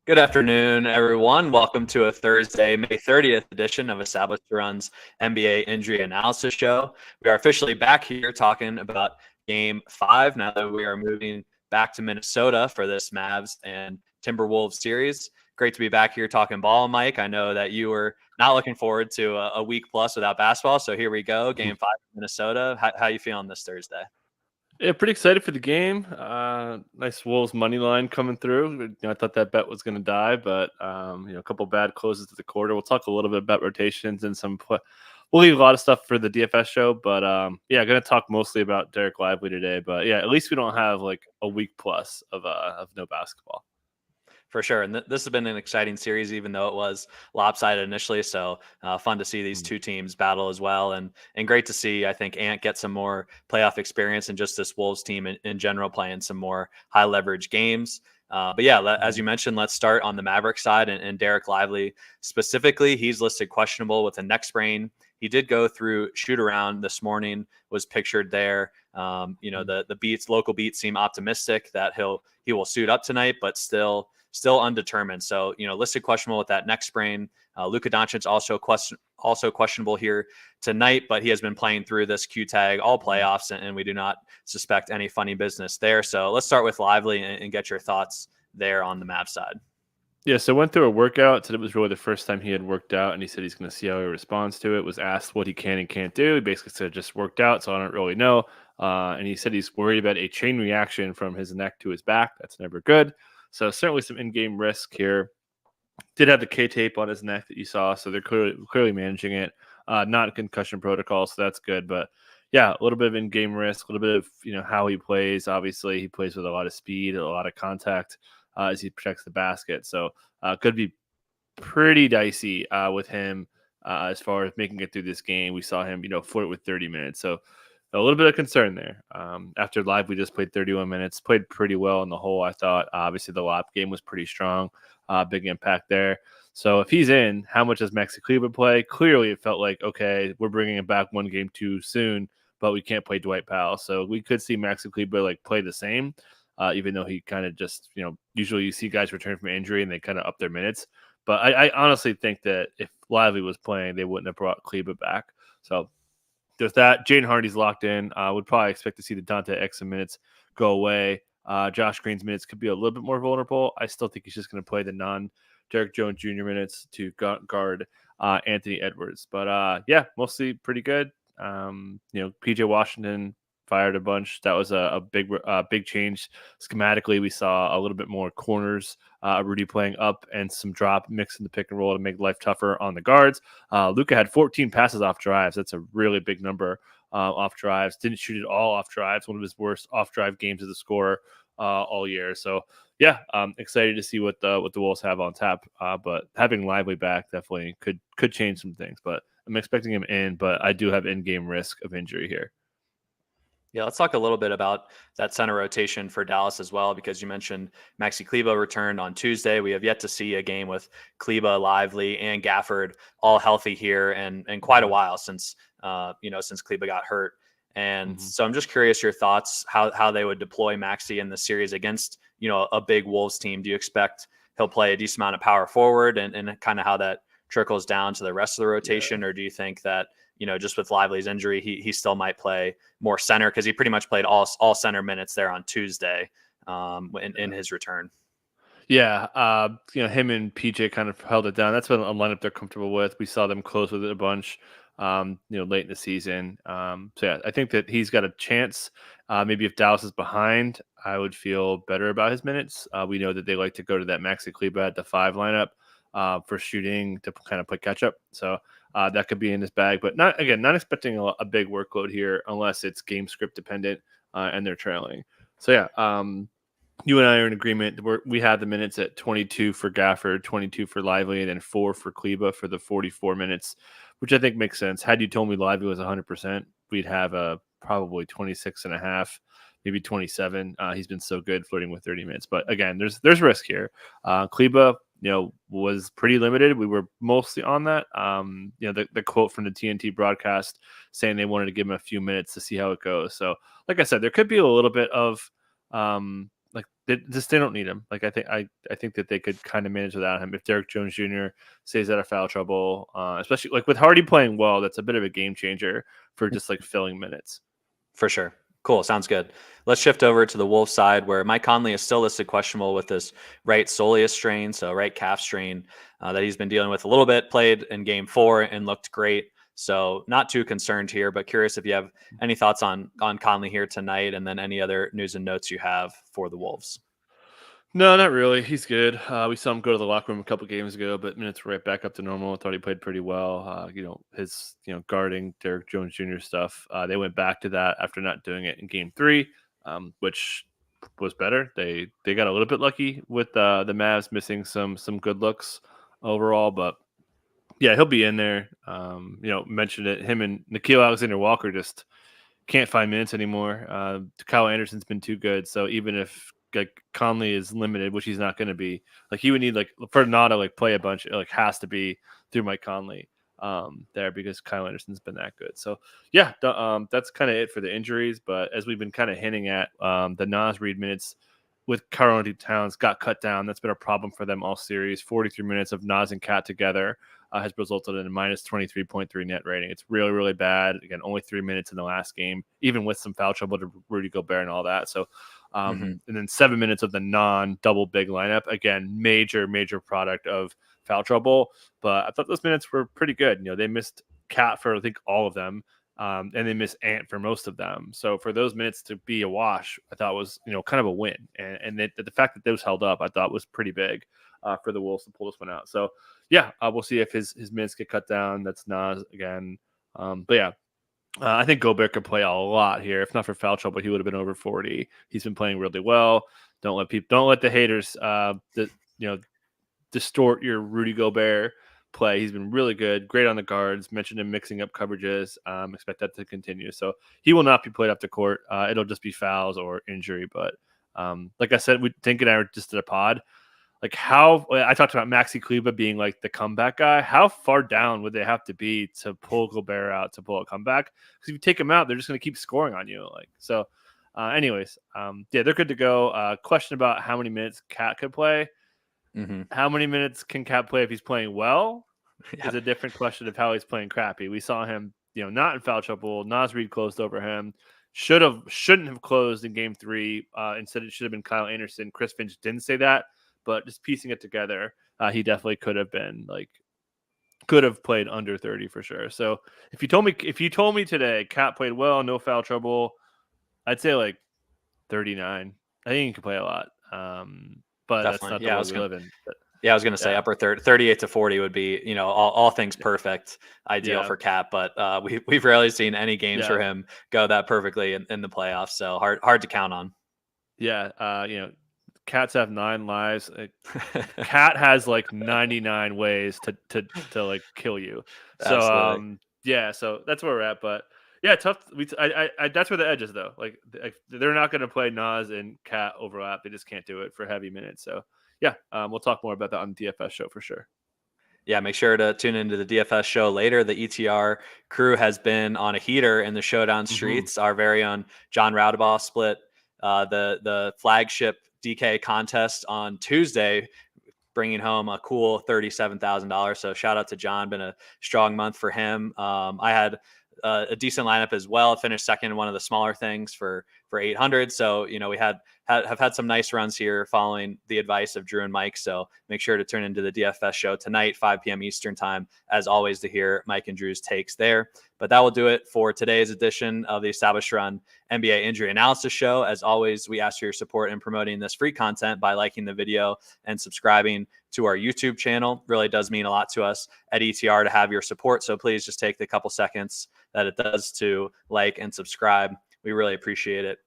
Good afternoon, everyone. Welcome to a Thursday, May 30th edition of Established Run's NBA Injury Analysis Show. We are officially back here talking about Game 5 now that we are moving back to Minnesota for this Mavs and Timberwolves series. Great to be back here talking ball, Mike. I know that you were not looking forward to a week plus without basketball, so here we go. Game 5 in Minnesota. How you feeling this Thursday? Yeah, pretty excited for the game. Nice Wolves money line coming through. I thought that bet was going to die, but a couple bad closes to the quarter. We'll talk a little bit about rotations and we'll leave a lot of stuff for the DFS show, but going to talk mostly about Derek Lively today. But yeah, at least we don't have like a week plus of no basketball. For sure. And this has been an exciting series, even though it was lopsided initially. So fun to see these two teams battle as well. And great to see, I think, Ant get some more playoff experience and just this Wolves team in general playing some more high leverage games. But yeah, as you mentioned, let's start on the Mavericks side and Derek Lively specifically. He's listed questionable with a neck sprain. He did go through shoot around this morning, was pictured there. The local beats seem optimistic that he will suit up tonight, but still undetermined. So, listed questionable with that neck sprain. Luka Doncic also questionable here tonight, but he has been playing through this Q tag all playoffs, and we do not suspect any funny business there. So let's start with Lively and get your thoughts there on the Mavs side. Yeah, so went through a workout. Said it was really the first time he had worked out, and he said he's going to see how he responds to it. Was asked what he can and can't do. He basically said just worked out, so I don't really know. And he said he's worried about a chain reaction from his neck to his back. That's never good. So certainly some in-game risk here. Did have the K tape on his neck that you saw, so they're clearly managing it. Not concussion protocol, so that's good. But yeah, a little bit of in-game risk, a little bit of how he plays. Obviously, he plays with a lot of speed, a lot of contact as he protects the basket. So could be pretty dicey with him as far as making it through this game. We saw him, flirt with 30 minutes. So a little bit of concern there. After Live, we just played 31 minutes, played pretty well in the whole, I thought. Obviously, the lap game was pretty strong, big impact there. So if he's in, how much does Maxi Kleber play? Clearly, it felt like, okay, we're bringing him back one game too soon, but we can't play Dwight Powell. So we could see Maxi Kleber play the same, even though he kind of just, usually you see guys return from injury and they kind of up their minutes. But I honestly think that if Lively was playing, they wouldn't have brought Kleber back. So there's that. Jaden Hardy's locked in. Would probably expect to see the Dante Exum minutes go away. Josh Green's minutes could be a little bit more vulnerable. I still think he's just going to play the non-Derek Jones Jr. minutes to guard Anthony Edwards. But mostly pretty good. PJ Washington fired a bunch. That was a big change. Schematically, we saw a little bit more corners. Rudy playing up and some drop mix in the pick and roll to make life tougher on the guards. Luka had 14 passes off drives. That's a really big number off drives. Didn't shoot it all off drives. One of his worst off drive games as a scorer all year. So yeah, excited to see what the Wolves have on tap. But having Lively back definitely could change some things. But I'm expecting him in. But I do have in-game risk of injury here. Yeah, let's talk a little bit about that center rotation for Dallas as well, because you mentioned Maxi Kleber returned on Tuesday. We have yet to see a game with Kleber, Lively, and Gafford all healthy here, and quite a while since since Kleber got hurt. And so I'm just curious your thoughts how they would deploy Maxi in the series against a big Wolves team. Do you expect he'll play a decent amount of power forward and kind of how that trickles down to the rest of the rotation, or do you think that just with Lively's injury, he still might play more center because he pretty much played all center minutes there on Tuesday in his return? Yeah, him and PJ kind of held it down. That's been a lineup they're comfortable with. We saw them close with it a bunch, late in the season. So yeah, I think that he's got a chance. Maybe if Dallas is behind, I would feel better about his minutes. We know that they like to go to that Maxi Kleber at the 5 lineup for shooting to kind of play catch up. So that could be in his bag, but not expecting a big workload here unless it's game script dependent and they're trailing. So yeah, you and I are in agreement. We have the minutes at 22 for Gafford, 22 for Lively, and then 4 for Kleber for the 44 minutes, which I think makes sense. Had you told me Lively was 100%, we'd have probably 26 and a half, maybe 27. He's been so good flirting with 30 minutes. But again, there's risk here. Kleber, was pretty limited. We were mostly on that. The quote from the TNT broadcast saying they wanted to give him a few minutes to see how it goes. So like I said, there could be a little bit of like they don't need him. Like I think that they could kind of manage without him if Derek Jones Jr. stays out of foul trouble, especially like with Hardy playing well. That's a bit of a game changer for just like filling minutes. For sure. Cool. Sounds good. Let's shift over to the Wolves side where Mike Conley is still listed questionable with this right soleus strain, so right calf strain that he's been dealing with a little bit. Played in game 4 and looked great. So not too concerned here, but curious if you have any thoughts on Conley here tonight, and then any other news and notes you have for the Wolves. No, not really. He's good. We saw him go to the locker room a couple games ago, but minutes were right back up to normal. I thought he played pretty well. His guarding Derek Jones Jr. stuff. They went back to that after not doing it in game 3, which was better. They got a little bit lucky with the Mavs missing some good looks overall, but yeah, he'll be in there. Mentioned it. Him and Nickeil Alexander-Walker just can't find minutes anymore. Kyle Anderson's been too good, so even if like Conley is limited, which he's not going to be, like he would need like for not to like play a bunch, it like has to be through Mike Conley there because Kyle Anderson's been that good. So yeah, that's kind of it for the injuries. But as we've been kind of hinting at, the Naz Reid minutes with Karl-Anthony Towns got cut down. That's been a problem for them all series. 43 minutes of Naz and Cat together has resulted in a minus 23.3 net rating. It's really, really bad. Again, only 3 minutes in the last game, even with some foul trouble to Rudy Gobert and all that. So, and then 7 minutes of the non-double big lineup. Again, major product of foul trouble. But I thought those minutes were pretty good. They missed Cat for, I think, all of them. And they missed Ant for most of them. So for those minutes to be a wash, I thought was, kind of a win. And the fact that those held up, I thought was pretty big for the Wolves to pull this one out. So yeah, we'll see if his minutes get cut down. That's Naz again. But yeah, I think Gobert could play a lot here. If not for foul trouble, he would have been over 40. He's been playing really well. Don't let the haters, distort your Rudy Gobert play. He's been really good, great on the guards. Mentioned him mixing up coverages. Expect that to continue. So he will not be played up to court. It'll just be fouls or injury. But like I said, we think I just did a pod. Like how I talked about Maxi Kleber being like the comeback guy. How far down would they have to be to pull Gobert out to pull a comeback? Because if you take him out, they're just going to keep scoring on you. Anyways, they're good to go. Question about how many minutes Cat could play. Mm-hmm. How many minutes can Cat play if he's playing well? Is a different question of how he's playing crappy. We saw him, not in foul trouble. Naz Reid closed over him. Shouldn't have closed in game 3. Instead, it should have been Kyle Anderson. Chris Finch didn't say that, but just piecing it together, he definitely could have played under 30 for sure. So if you told me today Cat played well, no foul trouble, I'd say like 39. I think he can play a lot. But Definitely. that's not the world we live in. But, yeah, I was going to say upper 38 to 40 would be, all things perfect, ideal for Cat. But we've rarely seen any games for him go that perfectly in the playoffs. So hard to count on. Yeah, Cats have 9 lives. Cat has like 99 ways to like kill you. So so that's where we're at. But yeah, tough. I that's where the edge is though. Like they're not going to play Naz and Cat overlap. They just can't do it for heavy minutes. So yeah, we'll talk more about that on the DFS show for sure. Yeah, make sure to tune into the DFS show later. The ETR crew has been on a heater in the showdown streets. Our very own John Roudaball split the flagship DK contest on Tuesday, bringing home a cool $37,000. So shout out to John. Been a strong month for him. I had a decent lineup as well. Finished second in one of the smaller things for 800. So we have had some nice runs here following the advice of Drew and Mike. So make sure to tune into the DFS show tonight, 5 p.m. Eastern time, as always, to hear Mike and Drew's takes there. But that will do it for today's edition of the Established Run NBA Injury Analysis Show. As always, we ask for your support in promoting this free content by liking the video and subscribing to our YouTube channel. Really does mean a lot to us at ETR to have your support. So please just take the couple seconds that it does to like and subscribe. We really appreciate it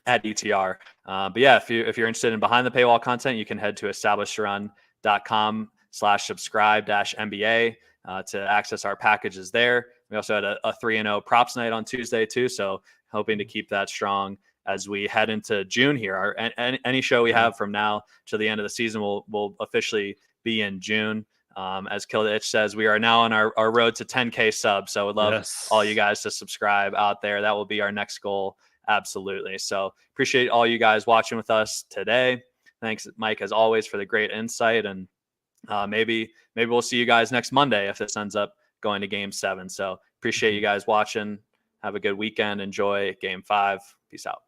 at ETR. But yeah, if you're interested in behind the paywall content, you can head to establishedrun.com/subscribe-MBA to access our packages there. We also had a 3-0 props night on Tuesday too. So hoping to keep that strong as we head into June here. Any show we have from now to the end of the season will officially be in June. As Kill the Itch says, we are now on our road to 10K subs. So would love all you guys to subscribe out there. That will be our next goal Absolutely. So appreciate all you guys watching with us today. Thanks, Mike, as always, for the great insight. And maybe we'll see you guys next Monday if this ends up going to Game 7. So appreciate you guys watching. Have a good weekend. Enjoy Game 5. Peace out.